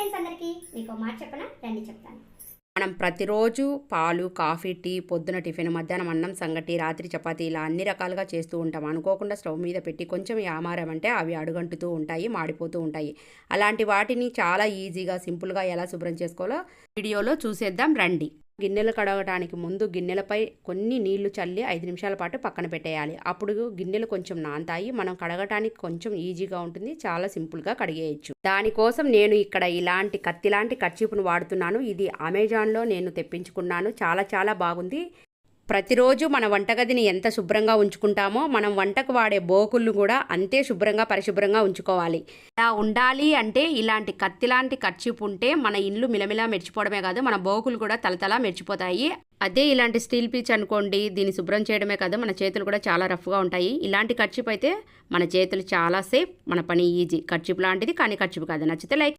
Friends అందరికీ మీకు మాట చెప్పనా రండి చెప్తాను. మనం ప్రతిరోజు పాలు, కాఫీ, టీ, పొద్దున టిఫిన్, మధ్యాహ్నం అన్నం సంగటి, రాత్రి చపాతీ ఇలా అన్ని రకాలుగా చేస్తూ ఉంటాం. అనుకోకుండా స్టవ్ మీద పెట్టి కొంచెం యామారామంటే అవి అడుగంటుతూ ఉంటాయి, మాడిపోతూ ఉంటాయి. అలాంటి వాటిని చాలా ఈజీగా, సింపుల్గా ఎలా శుభ్రం చేసుకోవాలో వీడియోలో చూసేద్దాం రండి. గిన్నెలు కడగడానికి ముందు గిన్నెలపై కొన్ని నీళ్లు చల్లి 5 నిమిషాల పాటు పక్కన పెట్టేయాలి. అప్పుడు గిన్నెలు కొంచెం నానతాయి. మనం కడగటానికి కొంచెం ఈజీగా ఉంటుంది. చాలా సింపుల్గా కడిగేయచ్చు. దానికోసం నేను ఇక్కడ ఇలాంటి కత్తిలాంటి కర్చీపును వాడుతున్నాను. ఇది అమెజాన్లో నేను తెప్పించుకున్నాను. చాలా బాగుంది. ప్రతిరోజు మన వంటగదిని ఎంత శుభ్రంగా ఉంచుకుంటామో మనం వంటకు వాడే బోకులను కూడా అంతే శుభ్రంగా పరిశుభ్రంగా ఉంచుకోవాలి. అలా ఉండాలి అంటే ఇలాంటి కత్తిలాంటి కర్చీపు ఉంటే మన ఇల్లు మిలమిలా మెరిచిపోవడమే కాదు, మన బోకులు కూడా తలతలా మెరిచిపోతాయి. అదే ఇలాంటి స్టీల్ పీచ్ అనుకోండి, దీన్ని శుభ్రం చేయడమే కాదు మన చేతులు కూడా చాలా రఫ్గా ఉంటాయి. ఇలాంటి కర్చీపు అయితే మన చేతులు చాలా సేఫ్, మన పని ఈజీ. కర్చీపు లాంటిది కానీ కర్చీపు కాదు. నచ్చితే లైక్